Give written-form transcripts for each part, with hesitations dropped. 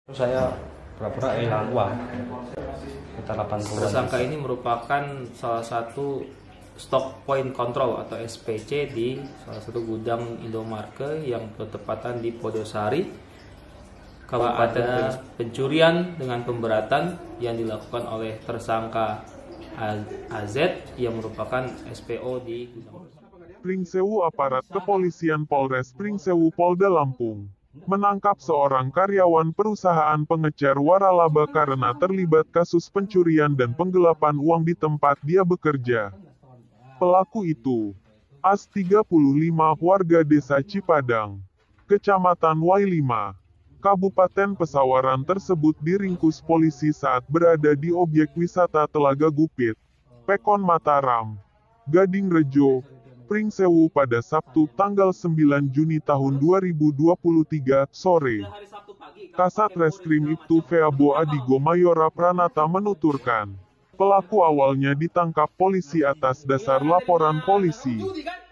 Saya pura-pura hilang uang sekitar 80. Tersangka ini merupakan salah satu stock point control atau SPC di salah satu gudang Indomarke yang bertepatan di Podosari. Kalau ada pencurian dengan pemberatan yang dilakukan oleh tersangka AZ yang merupakan SPO di gudang. Pringsewu aparat kepolisian Polres Pringsewu Polda Lampung menangkap seorang karyawan perusahaan pengecer waralaba karena terlibat kasus pencurian dan penggelapan uang di tempat dia bekerja. Pelaku itu, As 35 warga desa Cipadang, Kecamatan Wailima, Kabupaten Pesawaran tersebut diringkus polisi saat berada di objek wisata Telaga Gupit, Pekon Mataram, Gading Rejo, Pringsewu pada Sabtu tanggal 9 Juni tahun 2023 sore. Kasat Reskrim Ibtu Feabo Adigo Mayora Pranata menuturkan, pelaku awalnya ditangkap polisi atas dasar laporan polisi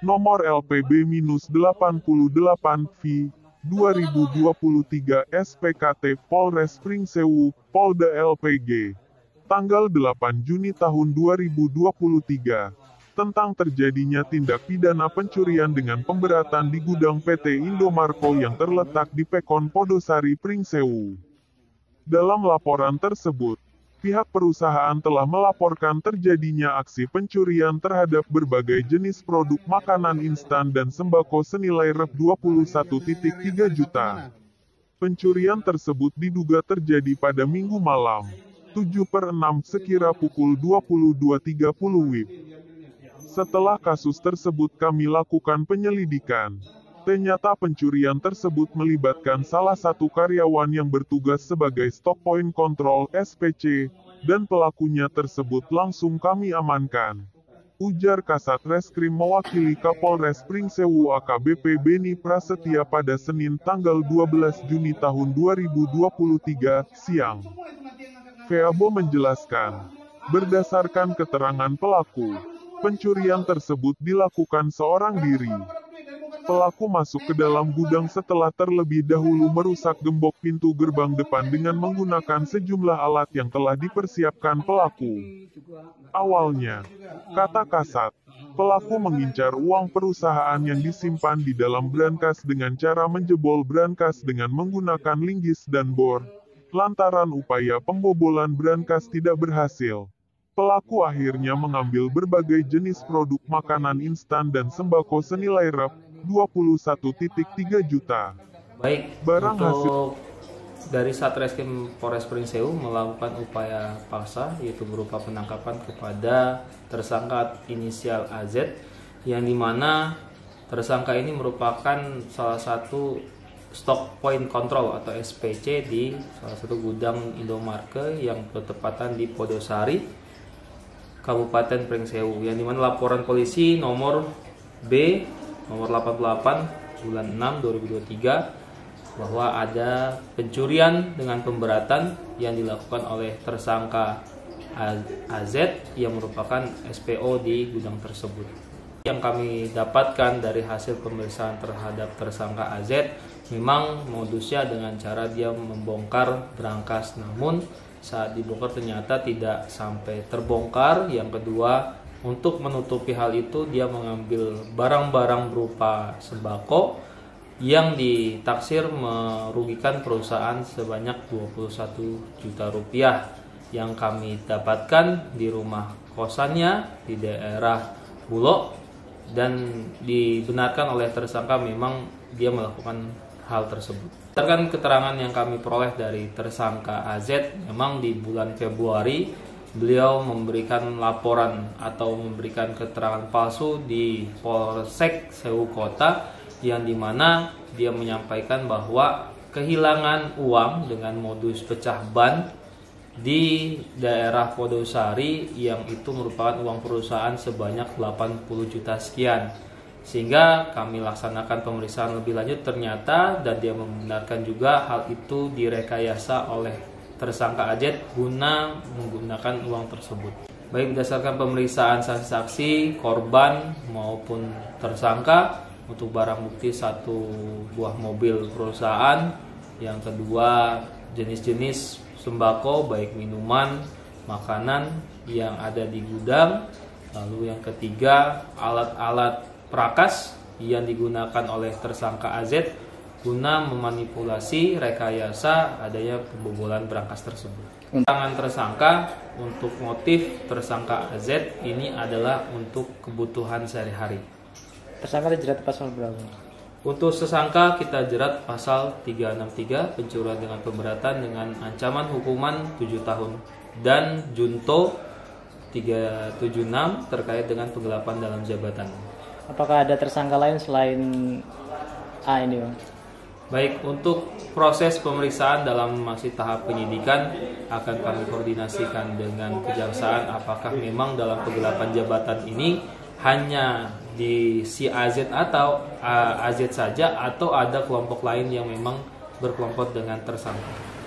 nomor LPB-88V 2023 SPKT Polres Pringsewu, Polda LPG, tanggal 8 Juni tahun 2023. Tentang terjadinya tindak pidana pencurian dengan pemberatan di gudang PT Indomarko yang terletak di Pekon Podosari Pringsewu. Dalam laporan tersebut, pihak perusahaan telah melaporkan terjadinya aksi pencurian terhadap berbagai jenis produk makanan instan dan sembako senilai Rp21.3 juta. Pencurian tersebut diduga terjadi pada Minggu malam, 7/6 sekira pukul 22.30 WIB. Setelah kasus tersebut kami lakukan penyelidikan. Ternyata pencurian tersebut melibatkan salah satu karyawan yang bertugas sebagai Stock Point Control (SPC), dan pelakunya tersebut langsung kami amankan. Ujar Kasat Reskrim mewakili Kapolres Pringsewu AKBP Beni Prasetya pada Senin tanggal 12 Juni tahun 2023 siang. Feabo menjelaskan, berdasarkan keterangan pelaku, pencurian tersebut dilakukan seorang diri. Pelaku masuk ke dalam gudang setelah terlebih dahulu merusak gembok pintu gerbang depan dengan menggunakan sejumlah alat yang telah dipersiapkan pelaku. Awalnya, kata Kasat, pelaku mengincar uang perusahaan yang disimpan di dalam brankas dengan cara menjebol brankas dengan menggunakan linggis dan bor. Lantaran upaya pembobolan brankas tidak berhasil, pelaku akhirnya mengambil berbagai jenis produk makanan instan dan sembako senilai Rp21.3 juta. Baik, Barang untuk dari Satreskrim Polres Pringsewu melakukan upaya paksa yaitu berupa penangkapan kepada tersangka inisial AZ yang dimana tersangka ini merupakan salah satu stock point control atau SPC di salah satu gudang Indomarke yang bertepatan di Podosari, Kabupaten Pringsewu, yang dimana laporan polisi nomor B nomor 88 bulan 6 2023 bahwa ada pencurian dengan pemberatan yang dilakukan oleh tersangka AZ yang merupakan SPO di gudang tersebut. Yang kami dapatkan dari hasil pemeriksaan terhadap tersangka AZ, memang modusnya dengan cara dia membongkar brankas, namun saat dibongkar ternyata tidak sampai terbongkar. Yang kedua, untuk menutupi hal itu dia mengambil barang-barang berupa sembako yang ditaksir merugikan perusahaan sebanyak Rp21 juta yang kami dapatkan di rumah kosannya di daerah Bulog, dan dibenarkan oleh tersangka memang dia melakukan hal tersebut. Berdasarkan keterangan yang kami peroleh dari tersangka AZ, memang di bulan Februari beliau memberikan laporan atau memberikan keterangan palsu di Polsek Sewu Kota, yang dimana dia menyampaikan bahwa kehilangan uang dengan modus pecah ban di daerah Podosari yang itu merupakan uang perusahaan sebanyak 80 juta sekian. Sehingga kami laksanakan pemeriksaan lebih lanjut ternyata, dan dia membenarkan juga hal itu direkayasa oleh tersangka AZ guna menggunakan uang tersebut. Baik berdasarkan pemeriksaan saksi-saksi, korban maupun tersangka, untuk barang bukti 1 buah mobil perusahaan, yang kedua jenis-jenis sembako baik minuman, makanan yang ada di gudang. Lalu yang ketiga, alat-alat perakas yang digunakan oleh tersangka AZ guna memanipulasi rekayasa adanya pembobolan berangkas tersebut. Tangan tersangka untuk motif tersangka AZ ini adalah untuk kebutuhan sehari-hari. Tersangka dijerat pasal berapa? Untuk tersangka kita jerat pasal 363 pencurian dengan pemberatan dengan ancaman hukuman 7 tahun dan junto 376 terkait dengan penggelapan dalam jabatan. Apakah ada tersangka lain selain A ini, Bang? Baik, untuk proses pemeriksaan dalam masih tahap penyidikan akan kami koordinasikan dengan kejaksaan apakah memang dalam penggelapan jabatan ini hanya di si AZ atau AZ saja atau ada kelompok lain yang memang berkelompok dengan tersangka.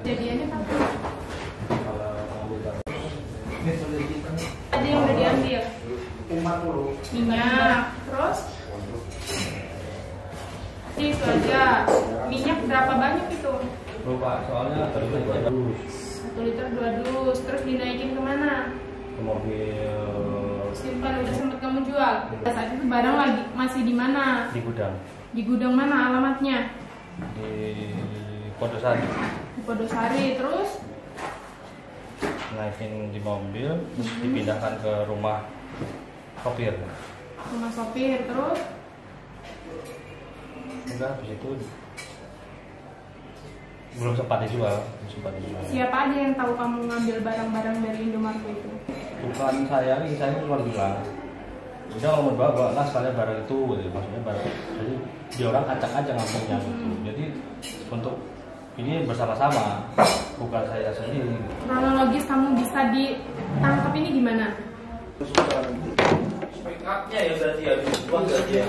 Jadiannya kapan? Ada yang udah diambil minyak, terus itu aja. Minyak berapa banyak itu? Lupa, soalnya tadi 1 liter 2 dus. Terus dinaikin kemana? ke mobil Simpan, udah sempet kamu jual. Saat itu barang lagi masih di mana? di gudang Di gudang mana alamatnya? di Podosari. Di Podosari. Terus Naikin di mobil, terus dipindahkan ke rumah sopir. rumah sopir. Terus Enggak, habis itu belum sempat dijual. siapa aja yang tahu kamu ngambil barang-barang dari Indomaret itu? Bukan saya, ini saya cuma bilang. Udah ngomong bawa lah sekalian barang itu, gitu. Maksudnya barang. Jadi dia orang acak-acak ngampungnya gitu. Jadi untuk ini bersama-sama, bukan saya sendiri. Kronologis kamu bisa ditangkap ini gimana? Speak-up-nya ya berarti habis buang saja.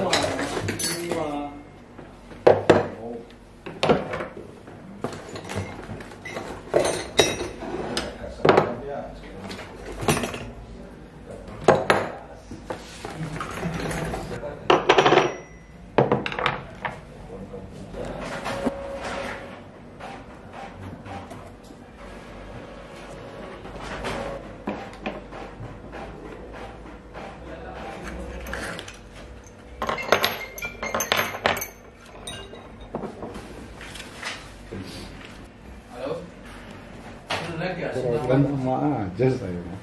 Kurang sama aja saya.